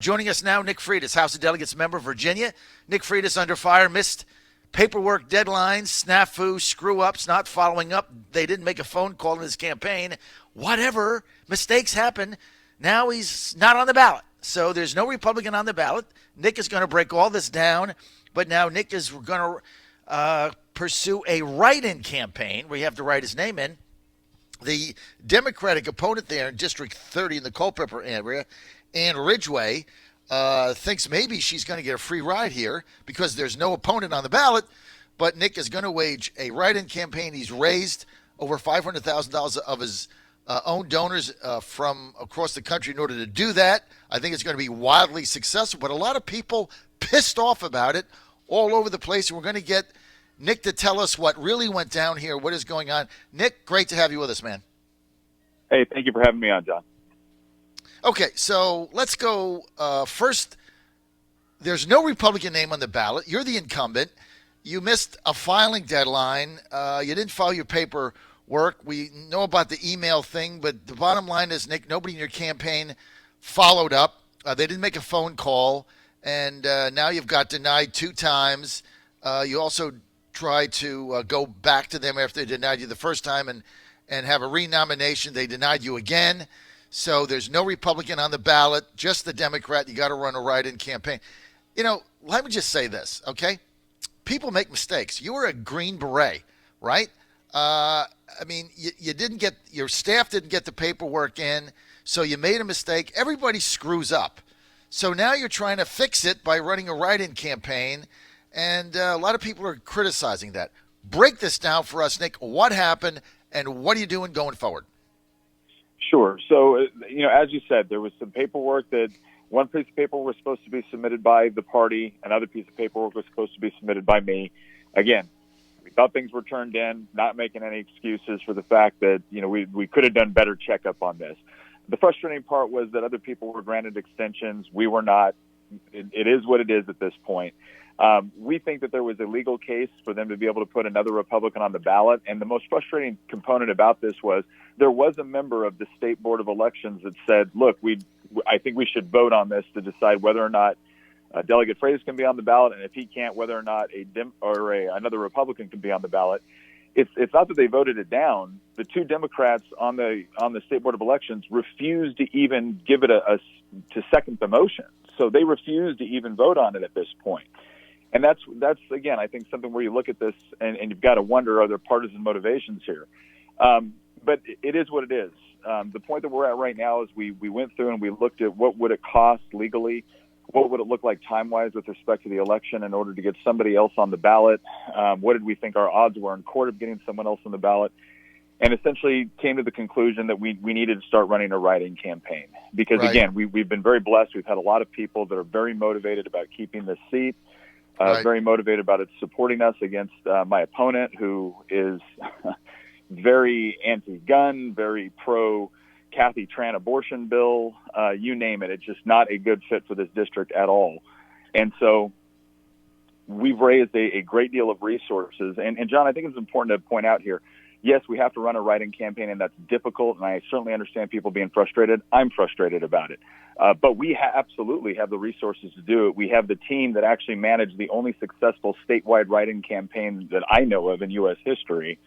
Joining us now, Nick Freitas, House of Delegates member, Virginia. Nick Freitas under fire, missed paperwork deadlines, snafu, screw-ups, not following up. They didn't make a phone call in his campaign. Whatever. Mistakes happen. Now he's not on the ballot. So there's no Republican on the ballot. Nick is going to break all this down. But now Nick is going to pursue a write-in campaign where you have to write his name in. The Democratic opponent there in District 30 in the Culpeper area, Ann Ridgway, thinks maybe she's going to get a free ride here because there's no opponent on the ballot. But Nick is going to wage a write-in campaign. He's raised over $500,000 of his own donors from across the country in order to do that. I think it's going to be wildly successful. But a lot of people pissed off about it all over the place. And we're going to get Nick to tell us what really went down here, what is going on. Nick, great to have you with us, man. Hey, thank you for having me on, John. Okay, so let's go. First, there's no Republican name on the ballot. You're the incumbent. You missed a filing deadline. You didn't file your paperwork. We know about the email thing, but the bottom line is, Nick, nobody in your campaign followed up. They didn't make a phone call, and now you've got denied 2 times. You also tried to go back to them after they denied you the first time and have a renomination. They denied you again. So there's no Republican on the ballot, just the Democrat. You got to run a write-in campaign. You know, let me just say this, okay? People make mistakes. You were a Green Beret, right? I mean, you didn't get, your staff didn't get the paperwork in, so you made a mistake. Everybody screws up. So now you're trying to fix it by running a write-in campaign, and a lot of people are criticizing that. Break this down for us, Nick. What happened, and what are you doing going forward? Sure. So, as you said, there was some paperwork that one piece of paperwork was supposed to be submitted by the party. Another piece of paperwork was supposed to be submitted by me. Again, we thought things were turned in, not making any excuses for the fact that, we could have done better checkup on this. The frustrating part was that other people were granted extensions. We were not. It is what it is at this point. We think that there was a legal case for them to be able to put another Republican on the ballot. And the most frustrating component about this was there was a member of the State Board of Elections that said, look, I think we should vote on this to decide whether or not Delegate Freitas can be on the ballot. And if he can't, whether or not another Republican can be on the ballot. It's not that they voted it down. The 2 Democrats on the State Board of Elections refused to even give it to second the motion. So they refused to even vote on it at this point. And that's again, I think something where you look at this and you've got to wonder, are there partisan motivations here? But it is what it is. The point that we're at right now is we went through and we looked at what would it cost legally, what would it look like time-wise with respect to the election in order to get somebody else on the ballot? What did we think our odds were in court of getting someone else on the ballot? And essentially came to the conclusion that we needed to start running a write-in campaign. Because, right. Again, we've been very blessed. We've had a lot of people that are very motivated about keeping this seat. Right. Very motivated about it supporting us against my opponent, who is very anti-gun, very pro-Kathy Tran abortion bill, you name it. It's just not a good fit for this district at all. And so we've raised a great deal of resources. And John, I think it's important to point out here, yes, we have to run a write-in campaign, and that's difficult, and I certainly understand people being frustrated. I'm frustrated about it. But we absolutely have the resources to do it. We have the team that actually managed the only successful statewide write-in campaign that I know of in U.S. history.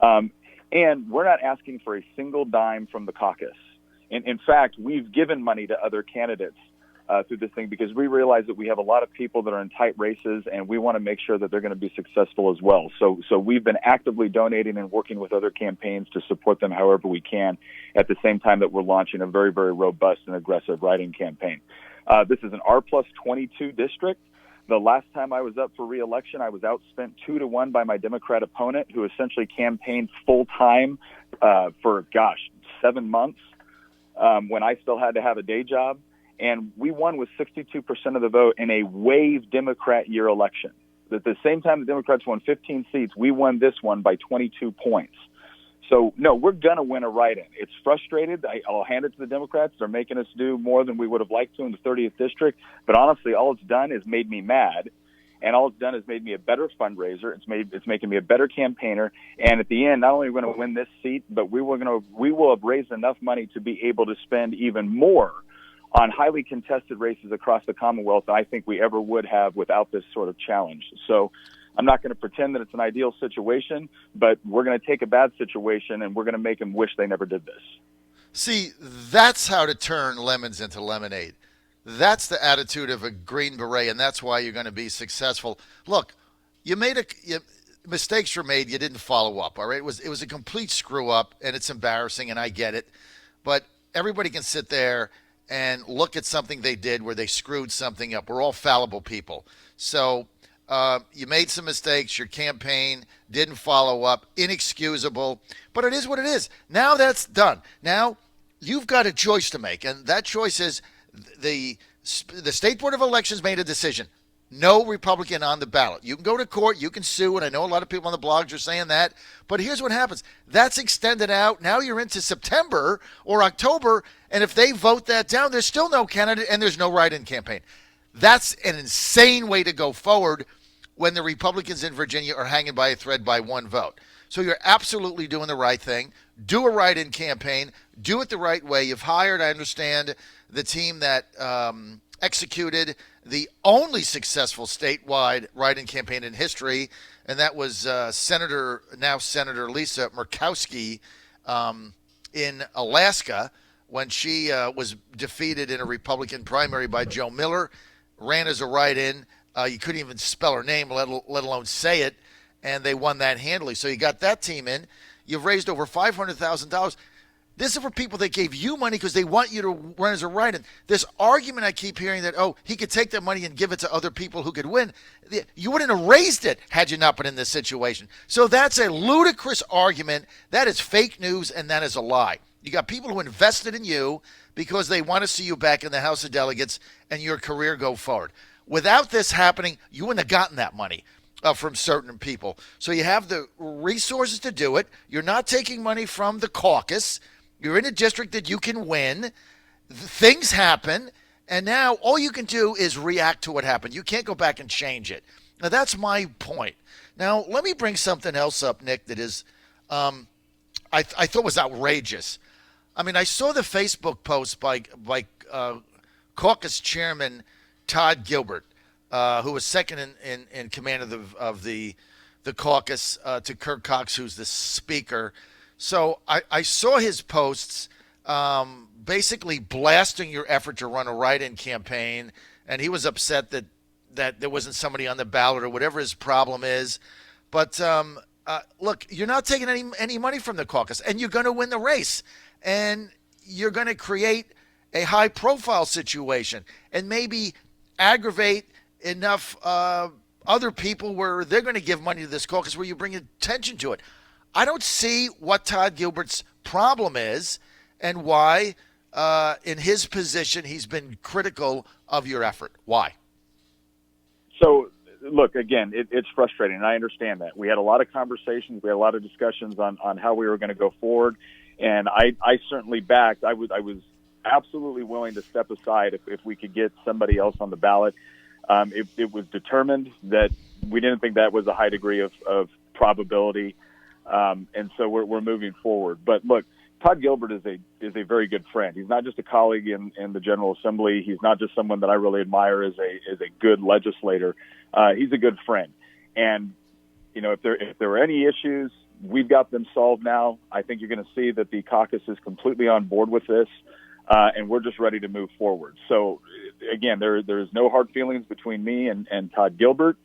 And we're not asking for a single dime from the caucus. In fact, we've given money to other candidates through this thing because we realize that we have a lot of people that are in tight races, and we want to make sure that they're going to be successful as well. So we've been actively donating and working with other campaigns to support them however we can at the same time that we're launching a very, very robust and aggressive write-in campaign. This is an R+22 district. The last time I was up for re-election, I was outspent 2-1 by my Democrat opponent, who essentially campaigned full-time for, 7 months when I still had to have a day job. And we won with 62% of the vote in a wave Democrat year election. At the same time the Democrats won 15 seats, we won this one by 22 points. So, no, we're going to win a write-in. It's frustrated. I'll hand it to the Democrats. They're making us do more than we would have liked to in the 30th district. But honestly, all it's done is made me mad. And all it's done is made me a better fundraiser. It's making me a better campaigner. And at the end, not only are we going to win this seat, but we will have raised enough money to be able to spend even more on highly contested races across the Commonwealth than I think we ever would have without this sort of challenge. So I'm not going to pretend that it's an ideal situation, but we're going to take a bad situation and we're going to make them wish they never did this. See, that's how to turn lemons into lemonade. That's the attitude of a Green Beret, and that's why you're going to be successful. Look, mistakes were made. You didn't follow up, all right? It was a complete screw-up, and it's embarrassing, and I get it. But everybody can sit there and look at something they did where they screwed something up. We're all fallible people. So you made some mistakes. Your campaign didn't follow up. Inexcusable. But it is what it is. Now that's done. Now you've got a choice to make, and that choice is the State Board of Elections made a decision. No Republican on the ballot. You can go to court. You can sue, and I know a lot of people on the blogs are saying that. But here's what happens. That's extended out. Now you're into September or October, and if they vote that down, there's still no candidate, and there's no write-in campaign. That's an insane way to go forward when the Republicans in Virginia are hanging by a thread by one vote. So you're absolutely doing the right thing. Do a write-in campaign. Do it the right way. You've hired, I understand, the team that executed the only successful statewide write-in campaign in history, and that was Senator Lisa Murkowski in Alaska when she was defeated in a Republican primary by Joe Miller, ran as a write-in. You couldn't even spell her name, let alone say it, and they won that handily. So you got that team in. You've raised over $500,000. This is for people that gave you money because they want you to run as a write-in. This argument I keep hearing that, he could take that money and give it to other people who could win. You wouldn't have raised it had you not been in this situation. So that's a ludicrous argument. That is fake news, and that is a lie. You got people who invested in you because they want to see you back in the House of Delegates and your career go forward. Without this happening, you wouldn't have gotten that money from certain people. So you have the resources to do it. You're not taking money from the caucus. You're in a district that you can win. Things happen, and now all you can do is react to what happened. You can't go back and change it. Now, that's my point. Now, let me bring something else up, Nick, that is I thought was outrageous. I mean, I saw the Facebook post by caucus chairman Todd Gilbert, who was second in command of the caucus to Kirk Cox, who's the speaker. So I saw his posts basically blasting your effort to run a write-in campaign, and he was upset that there wasn't somebody on the ballot or whatever his problem is. But look, you're not taking any money from the caucus, and you're going to win the race, and you're going to create a high-profile situation and maybe aggravate enough other people where they're going to give money to this caucus where you bring attention to it. I don't see what Todd Gilbert's problem is and why, in his position, he's been critical of your effort. Why? So, look, again, it's frustrating, and I understand that. We had a lot of conversations. We had a lot of discussions on how we were going to go forward, and I certainly backed. I was absolutely willing to step aside if we could get somebody else on the ballot. It was determined that we didn't think that was a high degree of probability. And so we're moving forward. But look, Todd Gilbert is a very good friend. He's not just a colleague in the General Assembly. He's not just someone that I really admire as a good legislator. He's a good friend. And if there were any issues, we've got them solved now. I think you're going to see that the caucus is completely on board with this, and we're just ready to move forward. So again, there's no hard feelings between me and Todd Gilbert.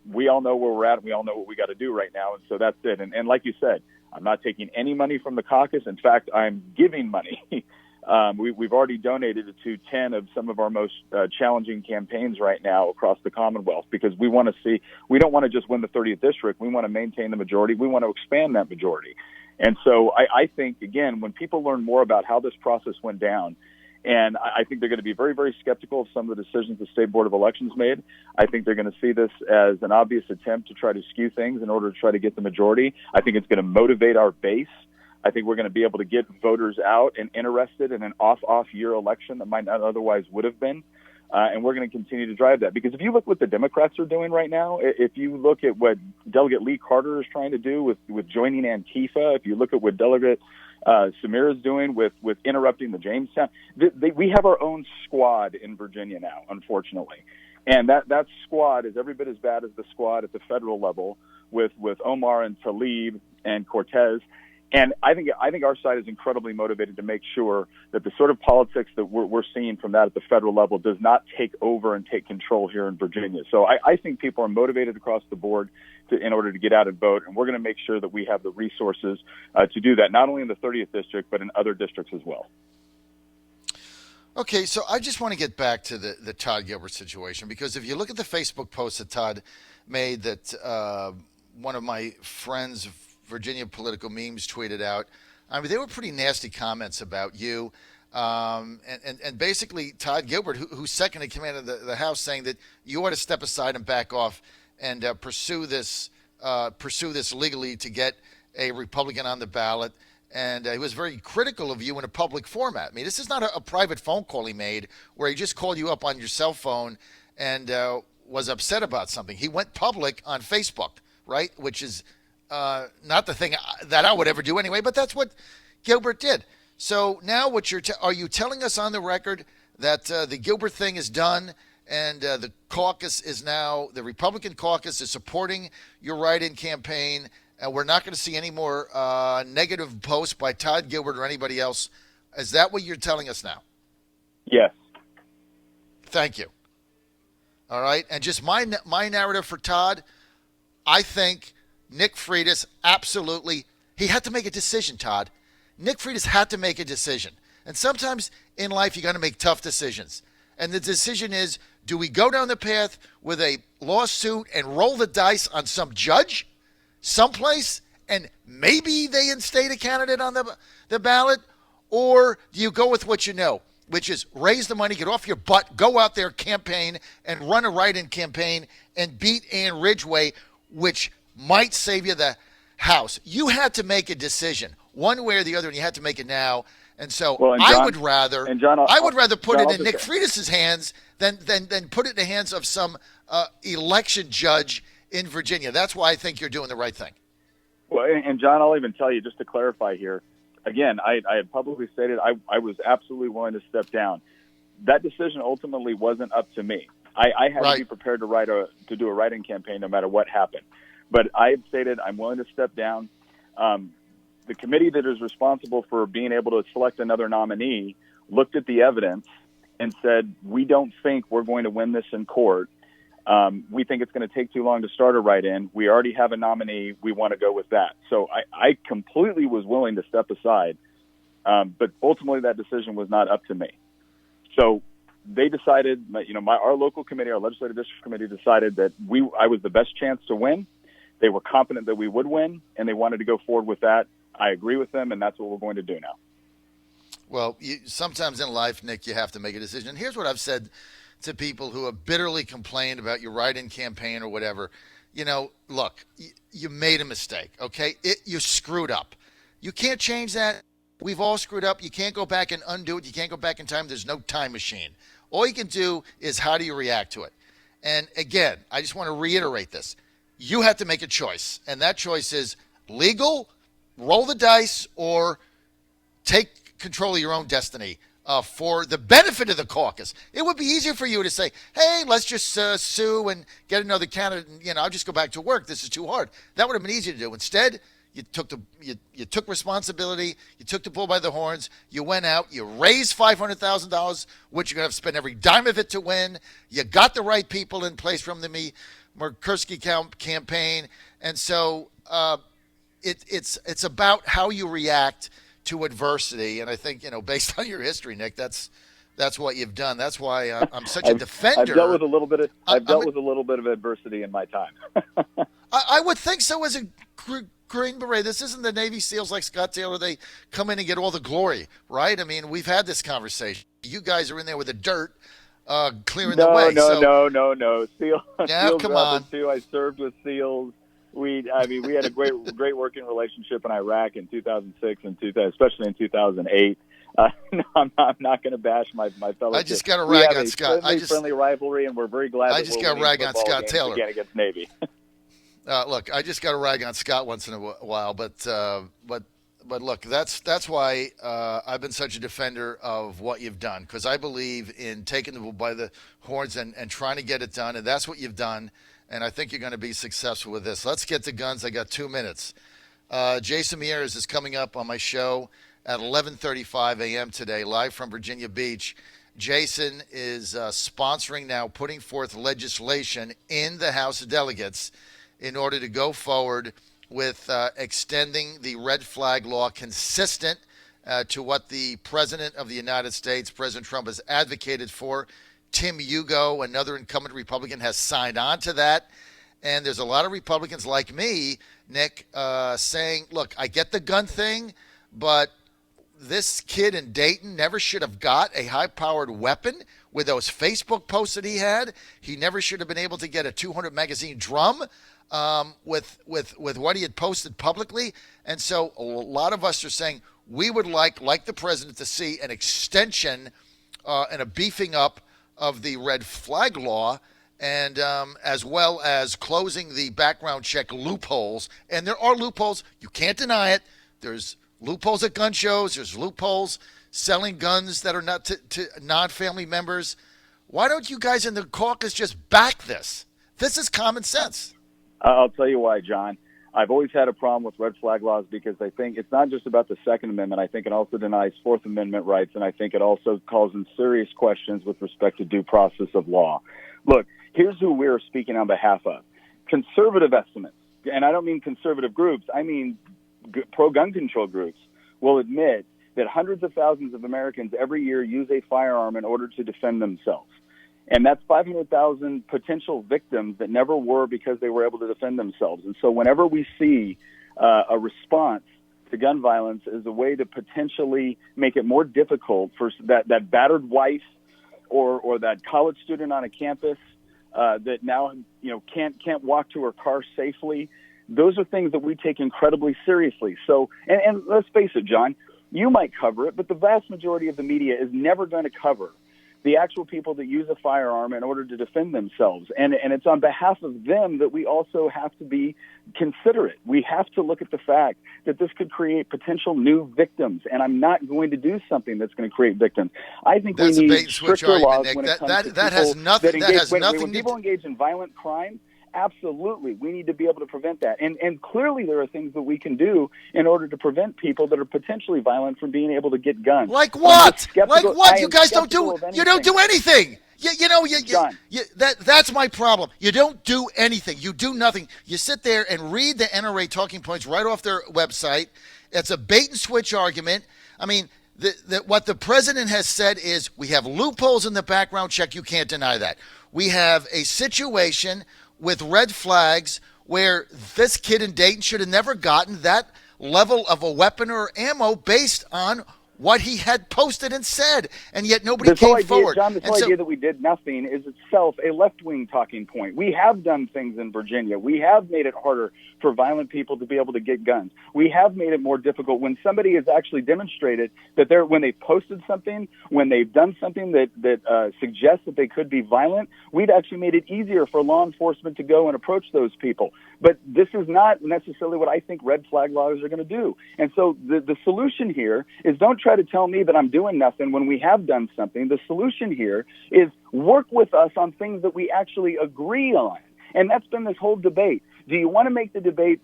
We all know where we're at, and we all know what we got to do right now, and so that's it. And like you said, I'm not taking any money from the caucus. In fact, I'm giving money. We've already donated it to 10 of some of our most challenging campaigns right now across the Commonwealth because we want to see – we don't want to just win the 30th district. We want to maintain the majority. We want to expand that majority. And so I think, again, when people learn more about how this process went down, and I think they're going to be very, very skeptical of some of the decisions the State Board of Elections made. I think they're going to see this as an obvious attempt to try to skew things in order to try to get the majority. I think it's going to motivate our base. I think we're going to be able to get voters out and interested in an off-year election that might not otherwise would have been. And we're going to continue to drive that. Because if you look what the Democrats are doing right now, if you look at what Delegate Lee Carter is trying to do with joining Antifa, if you look at what Delegate Samir is doing with interrupting the Jamestown, we have our own squad in Virginia now, unfortunately. And that squad is every bit as bad as the squad at the federal level with Omar and Tlaib and Cortez. And I think our side is incredibly motivated to make sure that the sort of politics that we're seeing from that at the federal level does not take over and take control here in Virginia. So I think people are motivated across the board in order to get out and vote, and we're going to make sure that we have the resources to do that, not only in the 30th district, but in other districts as well. Okay, so I just want to get back to the Todd Gilbert situation, because if you look at the Facebook post that Todd made that one of my friends, Virginia political memes, tweeted out, I mean, they were pretty nasty comments about you. And basically Todd Gilbert, who's second in command of the House, saying that you ought to step aside and back off and pursue this legally to get a Republican on the ballot. And he was very critical of you in a public format. I mean, this is not a private phone call he made where he just called you up on your cell phone and was upset about something. He went public on Facebook, right? Which is not the thing that I would ever do anyway, but that's what Gilbert did. So now are you telling us on the record that the Gilbert thing is done and the caucus is now, the Republican caucus is supporting your write-in campaign, and we're not going to see any more negative posts by Todd Gilbert or anybody else? Is that what you're telling us now? Yes. Thank you. All right. And just my narrative for Todd, I think Nick Freitas absolutely, he had to make a decision, Todd. Nick Freitas had to make a decision. And sometimes in life, you got to make tough decisions. And the decision is, do we go down the path with a lawsuit and roll the dice on some judge someplace and maybe they instate a candidate on the ballot? Or do you go with what you know, which is raise the money, get off your butt, go out there, campaign, and run a write-in campaign and beat Ann Ridgway, which might save you the House? You had to make a decision one way or the other, and you had to make it now. And so John, I would rather put it in Nick Freitas' hands than put it in the hands of some election judge in Virginia. That's why I think you're doing the right thing. Well, and John, I'll even tell you, just to clarify here, again, I had publicly stated I was absolutely willing to step down. That decision ultimately wasn't up to me. I had to be prepared to do a write-in campaign no matter what happened. But I had stated I'm willing to step down. The committee that is responsible for being able to select another nominee looked at the evidence and said, we don't think we're going to win this in court. We think it's going to take too long to start a write-in. We already have a nominee. We want to go with that. So I completely was willing to step aside. But ultimately that decision was not up to me. So they decided, our local committee, our legislative district committee decided that I was the best chance to win. They were confident that we would win, and they wanted to go forward with that. I agree with them, and that's what we're going to do now. Well, sometimes in life, Nick, you have to make a decision. And here's what I've said to people who have bitterly complained about your write-in campaign or whatever. Look, you made a mistake, okay? You screwed up. You can't change that. We've all screwed up. You can't go back and undo it. You can't go back in time. There's no time machine. All you can do is how do you react to it? And again, I just want to reiterate this. You have to make a choice, and that choice is legal, roll the dice, or take control of your own destiny for the benefit of the caucus. It would be easier for you to say, hey, let's just sue and get another candidate, and I'll just go back to work. This is too hard. That would have been easier to do. Instead, you took responsibility. You took the bull by the horns. You went out. You raised $500,000, which you're going to have to spend every dime of it to win. You got the right people in place from the Murkowski campaign. And so it's about how you react to adversity. And I think, based on your history, Nick, that's what you've done. That's why I'm such a defender. I've dealt with a little bit of adversity in my time. I would think so as a Green Beret. This isn't the Navy SEALs like Scott Taylor. They come in and get all the glory, right? I mean, we've had this conversation. You guys are in there with the dirt, clearing the way. No. SEALs come on. Too. I served with SEALs. We had a great working relationship in Iraq in 2006 and especially in 2008. No, I'm not going to bash my fellow. I just got to rag on Scott. Friendly rivalry, and we're very glad. I just got to rag on Scott Taylor against Navy. Look, I just got to rag on Scott once in a while, but look, that's why I've been such a defender of what you've done, because I believe in taking the bull by the horns and trying to get it done, and that's what you've done, and I think you're going to be successful with this. Let's get to guns. I got 2 minutes. Jason Mieres is coming up on my show at 11:35 a.m. today, live from Virginia Beach. Jason is sponsoring now, putting forth legislation in the House of Delegates in order to go forward with extending the red flag law consistent to what the President of the United States, President Trump, has advocated for. Tim Hugo, another incumbent Republican, has signed on to that. And there's a lot of Republicans like me, Nick, saying, look, I get the gun thing, but this kid in Dayton never should have got a high-powered weapon with those Facebook posts that he had. He never should have been able to get a 200 magazine drum with what he had posted publicly. And so a lot of us are saying we would like the president, to see an extension and a beefing up of the red flag law, and as well as closing the background check loopholes. And there are loopholes. You can't deny it. There's loopholes at gun shows. There's loopholes selling guns that are not to non-family members. Why don't you guys in the caucus just back this? This is common sense. I'll tell you why, John. I've always had a problem with red flag laws because I think it's not just about the Second Amendment. I think it also denies Fourth Amendment rights, and I think it also calls in serious questions with respect to due process of law. Look, here's who we're speaking on behalf of. Conservative estimates, and I don't mean conservative groups, I mean pro-gun control groups, will admit that hundreds of thousands of Americans every year use a firearm in order to defend themselves. And that's 500,000 potential victims that never were because they were able to defend themselves. And so whenever we see a response to gun violence as a way to potentially make it more difficult for that battered wife or that college student on a campus that now can't walk to her car safely, those are things that we take incredibly seriously. So, and let's face it, John, you might cover it, but the vast majority of the media is never going to cover the actual people that use a firearm in order to defend themselves. And it's on behalf of them that we also have to be considerate. We have to look at the fact that this could create potential new victims, and I'm not going to do something that's going to create victims. I think we need stricter laws when it comes to people when people engage in violent crime. Absolutely. We need to be able to prevent that. And clearly there are things that we can do in order to prevent people that are potentially violent from being able to get guns. Like what? Like what? You guys don't do anything. That's my problem. You don't do anything. You do nothing. You sit there and read the NRA talking points right off their website. It's a bait and switch argument. I mean, what the president has said is we have loopholes in the background check. You can't deny that. We have a situation with red flags where this kid in Dayton should have never gotten that level of a weapon or ammo based on what he had posted and said, and yet nobody came forward. John, this whole idea that we did nothing is itself a left-wing talking point. We have done things in Virginia. We have made it harder for violent people to be able to get guns. We have made it more difficult when somebody has actually demonstrated that when they posted something, when they've done something that suggests that they could be violent, we've actually made it easier for law enforcement to go and approach those people. But this is not necessarily what I think red flag laws are going to do. And so the solution here is don't try to tell me that I'm doing nothing when we have done something. The solution here is work with us on things that we actually agree on. And that's been this whole debate. Do you want to make the debate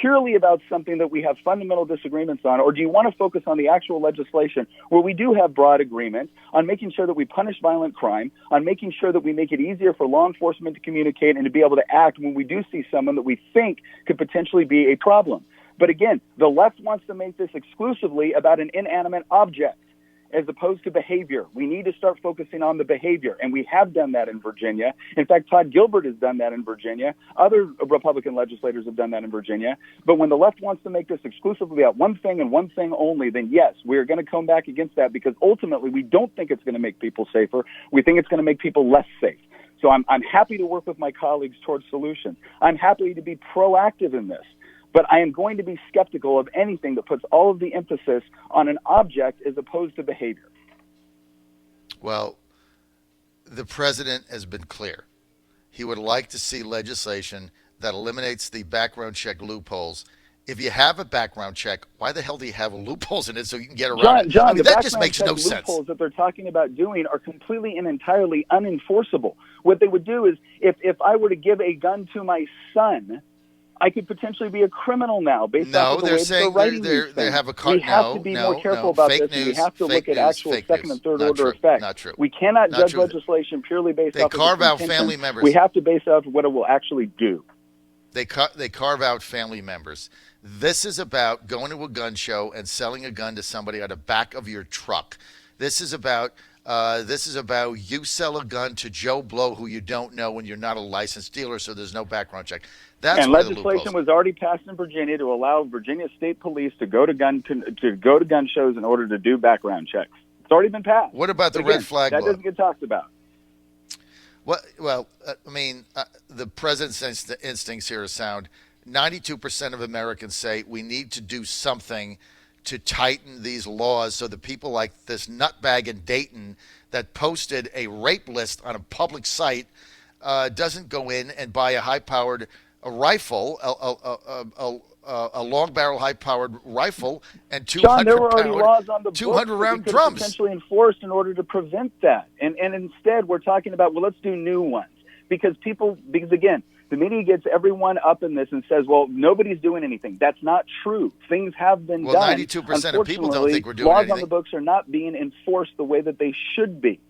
purely about something that we have fundamental disagreements on, or do you want to focus on the actual legislation where we do have broad agreement on making sure that we punish violent crime, on making sure that we make it easier for law enforcement to communicate and to be able to act when we do see someone that we think could potentially be a problem? But again, the left wants to make this exclusively about an inanimate object as opposed to behavior. We need to start focusing on the behavior, and we have done that in Virginia. In fact, Todd Gilbert has done that in Virginia. Other Republican legislators have done that in Virginia. But when the left wants to make this exclusively about one thing and one thing only, then yes, we're going to come back against that because ultimately we don't think it's going to make people safer. We think it's going to make people less safe. So I'm happy to work with my colleagues towards solutions. I'm happy to be proactive in this. But I am going to be skeptical of anything that puts all of the emphasis on an object as opposed to behavior. Well, the president has been clear. He would like to see legislation that eliminates the background check loopholes. If you have a background check, why the hell do you have loopholes in it so you can get around it? John, I mean, the that just background makes check no sense. loopholes that they're talking about doing are completely and entirely unenforceable. What they would do is, if I were to give a gun to my son, I could potentially be a criminal now based off of the way they're writing these things. They have a we have to be more careful about this, and we have to look at actual second and third order effects. Not true. We cannot judge legislation purely based off of carve its out intention. family members. We have to base it off of what it will actually do. They carve out family members. This is about going to a gun show and selling a gun to somebody out of the back of your truck. This is about you sell a gun to Joe Blow who you don't know when you're not a licensed dealer, so there's no background check. That's and legislation was already passed in Virginia to allow Virginia State Police to go to gun shows in order to do background checks. It's already been passed. What about the red flag law? That doesn't get talked about. Well, the president's instincts here are sound. 92% of Americans say we need to do something to tighten these laws so that people like this nutbag in Dayton that posted a rape list on a public site doesn't go in and buy a high-powered rifle, a long-barrel high-powered rifle, and 200 John, there were already laws on the books 200-round that drums. Potentially enforced in order to prevent that. And instead, we're talking about, well, let's do new ones. Because again, the media gets everyone up in this and says, well, nobody's doing anything. That's not true. Things have been done. Well, 92% of people don't think we're doing anything. Laws on the books are not being enforced the way that they should be.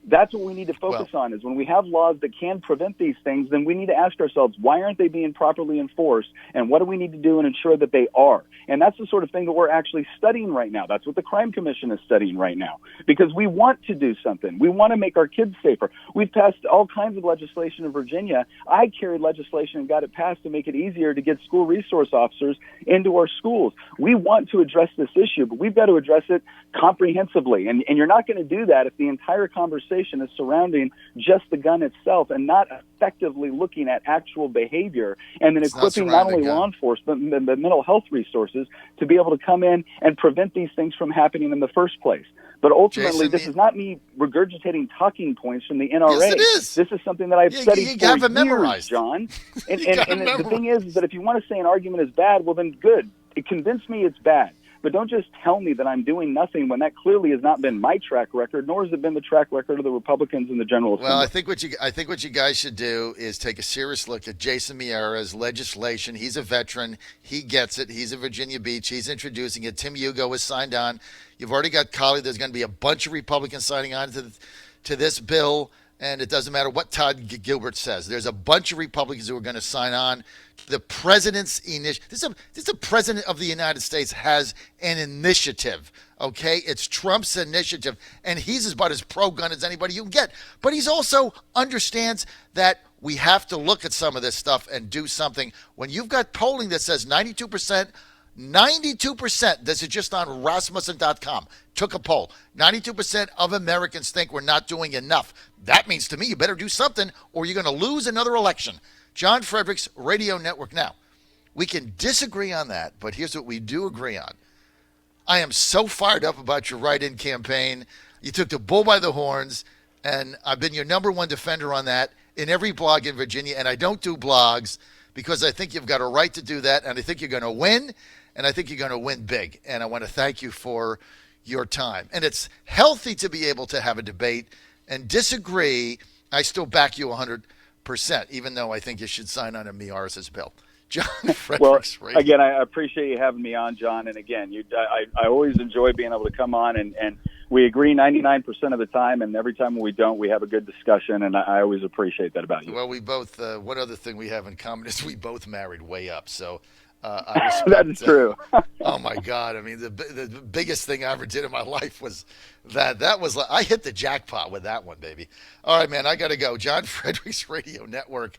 That's what we need to focus on, is when we have laws that can prevent these things, then we need to ask ourselves, why aren't they being properly enforced, and what do we need to do and ensure that they are? And that's the sort of thing that we're actually studying right now. That's what the Crime Commission is studying right now, because we want to do something. We want to make our kids safer. We've passed all kinds of legislation in Virginia. I carried legislation and got it passed to make it easier to get school resource officers into our schools. We want to address this issue, but we've got to address it comprehensively. And you're not going to do that if the entire conversation is surrounding just the gun itself and not effectively looking at actual behavior, and then equipping not only law enforcement but mental health resources to be able to come in and prevent these things from happening in the first place. But ultimately, Jason, this is not me regurgitating talking points from the NRA. Yes, it is. This is something that I've studied for years, memorized. John. And the thing is that if you want to say an argument is bad, well, then good. Convince me it's bad. But don't just tell me that I'm doing nothing when that clearly has not been my track record, nor has it been the track record of the Republicans in the General Assembly. Well, I think what you guys should do is take a serious look at Jason Miera's legislation. He's a veteran. He gets it. He's in Virginia Beach. He's introducing it. Tim Hugo has signed on. You've already got Colley. There's going to be a bunch of Republicans signing on to this bill. And it doesn't matter what Todd Gilbert says. There's a bunch of Republicans who are going to sign on. The president's initiative. This is president of the United States has an initiative, okay? It's Trump's initiative, and he's about as pro-gun as anybody you can get. But he's also understands that we have to look at some of this stuff and do something. When you've got polling that says 92%, this is just on Rasmussen.com, took a poll. 92% of Americans think we're not doing enough. That means to me you better do something or you're going to lose another election. John Fredericks Radio Network. Now, we can disagree on that, but here's what we do agree on. I am so fired up about your write-in campaign. You took the bull by the horns, and I've been your number one defender on that in every blog in Virginia, and I don't do blogs because I think you've got a right to do that, and I think you're going to win, and I think you're going to win big. And I want to thank you for your time. And it's healthy to be able to have a debate and disagree. I still back you 100%, even though I think you should sign on a Miaris' bill. John Fredericks Radio. Again, I appreciate you having me on, John. And again, I always enjoy being able to come on, and we agree 99% of the time, and every time we don't, we have a good discussion, and I always appreciate that about you. Well, we both, one other thing we have in common is we both married way up, so I respect, that is true. Oh, my God. I mean, the biggest thing I ever did in my life was that. That was, I hit the jackpot with that one, baby. All right, man, I got to go. John Fredericks Radio Network.